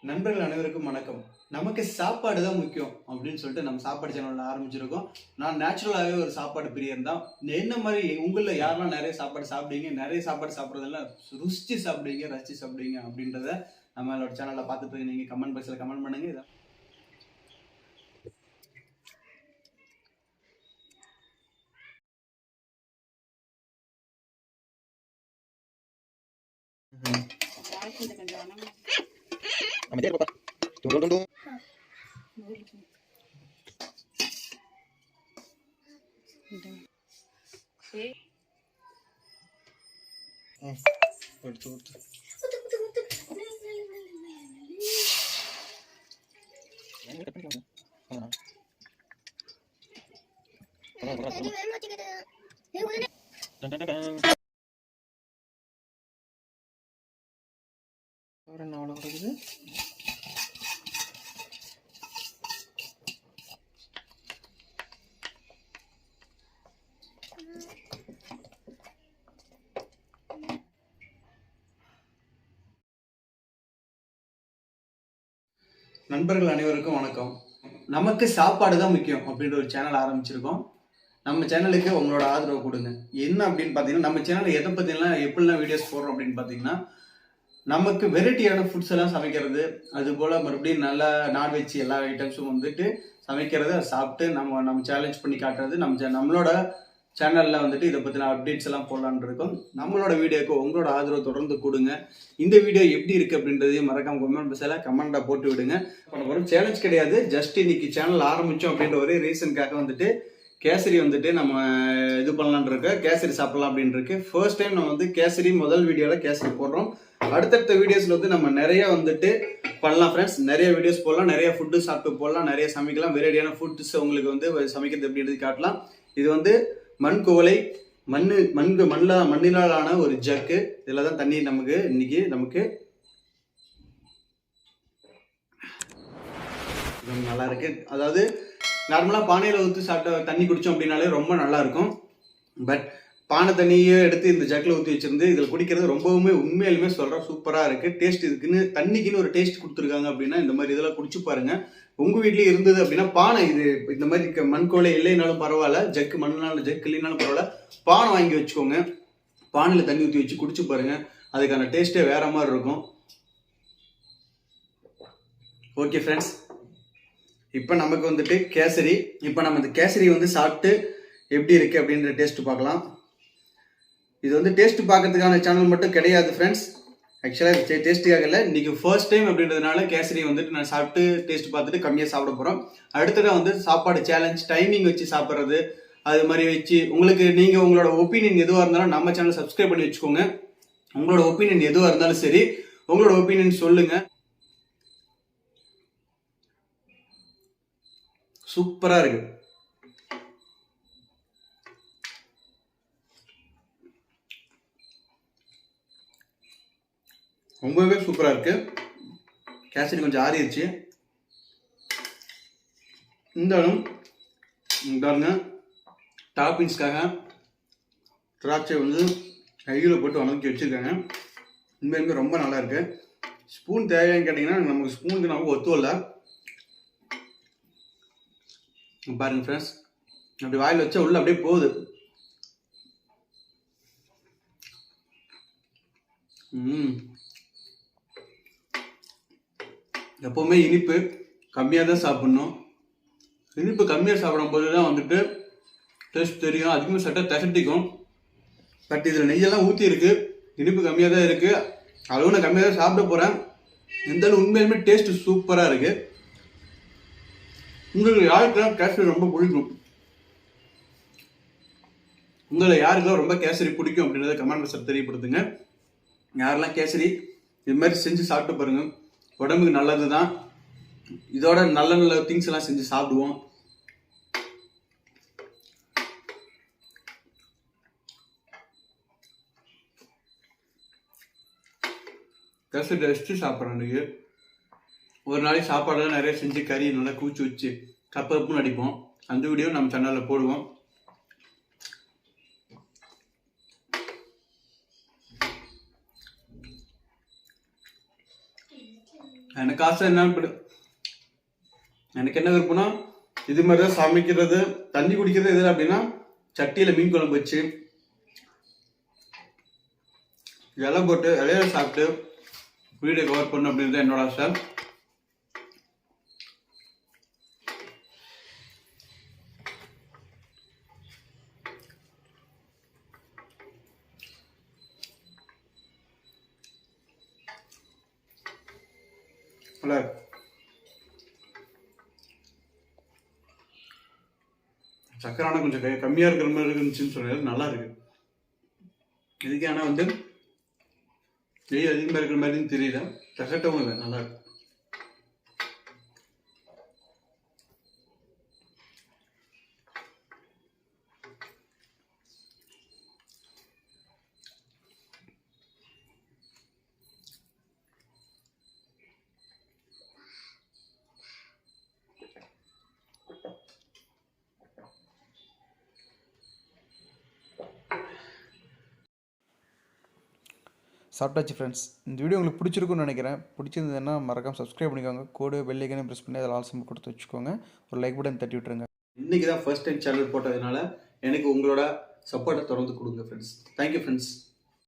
நண்பர்கள் அனைவருக்கும் வணக்கம். நமக்கு சாப்பாடு தான் முக்கியம் அப்படின்னு சொல்லிட்டு நம்ம சாப்பாடு சேனல்ல ஆரம்பிச்சிருக்கோம். நான் நேச்சுரலாகவே ஒரு சாப்பாடு பிரியன் தான். என்ன மாதிரி உங்களில் யாரெல்லாம் நிறைய சாப்பாடு சாப்பிடுவீங்க, நிறைய சாப்பாடு சாப்பிட்றதெல்லாம் ருசிச்சு சாப்பிடுவீங்க, ரசிச்சு சாப்பிடுவீங்க அப்படின்றத நம்மளோட சேனல்ல பார்த்துட்டு நீங்க கமெண்ட் பாக்ஸ்ல கமெண்ட் பண்ணுங்க. இதான் நண்பர்கள் அனைவருக்கும் வணக்கம். நமக்கு சாப்பாடு தான் முக்கியம் அப்படின்ற ஒரு சேனல் ஆரம்பிச்சிருக்கோம். நம்ம சேனலுக்கு உங்களோட ஆதரவு கொடுங்க. என்ன அப்படின்னு பார்த்தீங்கன்னா, நம்ம சேனல் எதை பற்றிலாம் எப்படிலாம் வீடியோஸ் போடுறோம் அப்படின்னு பார்த்தீங்கன்னா, நமக்கு வெரைட்டியான ஃபுட்ஸ் எல்லாம் சமைக்கிறது, அது போல் மறுபடியும் நல்லா நான்வெஜ் எல்லா ஐட்டம்ஸும் வந்துட்டு சமைக்கிறது, அதை சாப்பிட்டு நம்ம சேலஞ்ச் பண்ணி காட்டுறது, நம்மளோட சேனலில் வந்துட்டு இதை பற்றின அப்டேட்ஸ் எல்லாம் போடலான்னு இருக்கோம். நம்மளோட வீடியோக்கு உங்களோட ஆதரவு தொடர்ந்து கொடுங்க. இந்த வீடியோ எப்படி இருக்குது அப்படின்றதையும் மறக்காம கமெண்ட் பாக்ஸில் கமெண்ட்டாக போட்டு விடுங்க. ஒரு சேலஞ்ச் கிடையாது, ஜஸ்ட் இன்னைக்கு சேனல் ஆரம்பித்தோம் அப்படின்ற ஒரே ரீசனுக்காக வந்துட்டு கேசரி வந்துட்டு நம்ம இது பண்ணலான் இருக்க, கேசரி சாப்பிடலாம் அப்படின்னு இருக்கு. ஃபர்ஸ்ட் டைம் நம்ம வந்து கேசரி முதல் வீடியோவில் கேசரி போடுறோம். அடுத்தடுத்த வீடியோஸில் வந்து நம்ம நிறைய வந்துட்டு பண்ணலாம் ஃப்ரெண்ட்ஸ். நிறைய வீடியோஸ் போடலாம், நிறைய ஃபுட்டு சாப்பிட்டு போடலாம், நிறைய சமைக்கலாம். வெரைட்டியான ஃபுட்ஸ் உங்களுக்கு வந்து சமைக்கிறது எப்படின்றது காட்டலாம். இது வந்து மண் குவளை, மண்ணினாலான ஒரு ஜக்கு. இதில் தான் தண்ணி நமக்கு நல்லா இருக்கு. அதாவது நார்மலாக பானையில் ஊற்றி சாப்பிட்ட தண்ணி குடித்தோம் அப்படின்னாலே ரொம்ப நல்லா இருக்கும். பட் பானை தண்ணியை எடுத்து இந்த ஜக்கில் ஊற்றி வச்சிருந்து இதில் குடிக்கிறது ரொம்பவுமே உண்மையிலுமே சொல்கிறேன் சூப்பராக இருக்குது. டேஸ்ட் இதுக்குன்னு தண்ணிக்குன்னு ஒரு டேஸ்ட் கொடுத்துருக்காங்க அப்படின்னா இந்த மாதிரி இதெல்லாம் குடிச்சு பாருங்க. உங்கள் வீட்லேயே இருந்தது அப்படின்னா பானை இது இந்த மாதிரி மண்கோலை இல்லைனாலும் பரவாயில்ல, ஜக்கு மண்ணாலும் ஜக்கு இல்லைனாலும் பரவாயில்ல, பானை வாங்கி வச்சுக்கோங்க. பானையில் தண்ணி ஊற்றி வச்சு குடிச்சு பாருங்க, அதுக்கான டேஸ்ட்டே வேற மாதிரி இருக்கும். ஓகே ஃப்ரெண்ட்ஸ், இப்போ நமக்கு வந்துட்டு கேசரி. இப்போ நம்ம இந்த கேசரி வந்து சாப்பிட்டு எப்படி இருக்குது அப்படின்ற டேஸ்ட் பார்க்கலாம். இது வந்து டேஸ்ட் பார்க்கறதுக்கான சேனல் மட்டும் கிடையாது ஃப்ரெண்ட்ஸ். ஆக்சுவலாக டேஸ்ட்டுக்காக இல்லை, இன்றைக்கி ஃபர்ஸ்ட் டைம் அப்படின்றதுனால கேசரி வந்துட்டு நான் சாப்பிட்டு டேஸ்ட் பார்த்துட்டு கம்மியாக சாப்பிட போகிறோம். அடுத்ததாக வந்து சாப்பாடு சேலஞ்ச், டைமிங் வச்சு சாப்பிட்றது, அது மாதிரி வச்சு நீங்கள் உங்களோட ஒப்பீனியன் எதுவாக இருந்தாலும் நம்ம சேனல் சப்ஸ்கிரைப் பண்ணி வச்சுக்கோங்க. உங்களோட ஒப்பீனியன் எதுவாக இருந்தாலும் சரி, உங்களோட ஒப்பீனியன் சொல்லுங்கள். சூப்பராக இருக்கு. ரொம்பவே சூப்பராக இருக்கு. கேசரி கொஞ்சம் ஆறிடுச்சு. இருந்தாலும் பாருங்க, டாப்பிங்ஸ்க்காக திராட்சை வந்து கையில் போட்டு வணக்கி வச்சுருக்காங்க. உண்மையுமே ரொம்ப நல்லா இருக்கு. ஸ்பூன் தேவையான்னு கேட்டிங்கன்னா நமக்கு ஸ்பூனுக்கு நமக்கு ஒத்துவல்ல. பாருங்க ஃப்ரெண்ட்ஸ், அப்படி வாயில் வச்சா உள்ள அப்படியே போகுது. எப்பவுமே இனிப்பு கம்மியாக தான் சாப்பிடணும். இனிப்பு கம்மியாக சாப்பிடும் போது தான் வந்துட்டு டேஸ்ட் தெரியும், அதிகமாக சட்டை தசட்டிக்கும். பட் இதில் நெய்யெல்லாம் ஊற்றி இருக்கு, இனிப்பு கம்மியாக தான் இருக்கு. அளவு நான் கம்மியாக தான் சாப்பிட போகிறேன். இருந்தாலும் உண்மையிலுமே டேஸ்ட் சூப்பராக இருக்கு. உங்களுக்கு யாருக்கெல்லாம் கேசரி ரொம்ப பிடிக்கும், உங்களை யாருக்கெல்லாம் ரொம்ப கேசரி பிடிக்கும் அப்படின்றத கமெண்ட் பாக்ஸில் தெரியப்படுத்துங்க. யாரெல்லாம் கேசரி இது மாதிரி செஞ்சு சாப்பிட்டு பாருங்க, உடம்புக்கு நல்லது தான். இதோட நல்ல நல்ல திங்ஸ் எல்லாம் செஞ்சு சாப்பிடுவோம். கேசரி ரெஸ்ட்டு சாப்பிட்றேன். ஒரு நாளைக்கு சாப்பாடெல்லாம் நிறைய செஞ்சு கறி நல்லா கூச்சி வச்சு கப்பப்புன்னு அடிப்போம். அந்த வீடியோ நம்ம சேனலில் போடுவோம். எனக்கு ஆசை என்ன, எனக்கு என்ன விருப்பம்னா இது மாதிரி தான் சமைக்கிறது, தண்ணி குடிக்கிறது. எது அப்படின்னா சட்டியில் மீன் குழம்பு வச்சு இலை போட்டு இலையில சாப்பிட்டு வீடியோ கவர் பண்ணணும் அப்படின்றது என்னோட ஆசை. சக்கரான கொஞ்சம் கம்மியாக இருக்கிற மாதிரி இருந்துச்சுன்னு சொன்னது நல்லா இருக்கு. இதுக்கு ஆனால் வந்து நெய் அதிகமாக இருக்கிற மாதிரின்னு தெரியல, சக்கட்டவும் இல்லை, நல்லா இருக்கு. சாப்பிட்டாச்சு ஃப்ரெண்ட்ஸ். இந்த வீடியோ உங்களுக்கு பிடிச்சிருக்குன்னு நினைக்கிறேன். பிடிச்சிருந்ததுன்னா மறக்காம சப்ஸ்கிரைப் பண்ணிக்கோங்க. கூட பெல் ஐக்கனை ப்ரெஸ் பண்ணி அதில் ஆல் சிம்பிள் கொடுத்து வச்சுக்கோங்க. ஒரு லைக் பட்டன் தட்டி விட்டுருங்க. இன்றைக்கி தான் ஃபர்ஸ்ட் டைம் சேனல் போட்டதுனால எனக்கு உங்களோட சப்போர்ட்டை தொடர்ந்து கொடுங்க ஃப்ரெண்ட்ஸ். Thank you friends.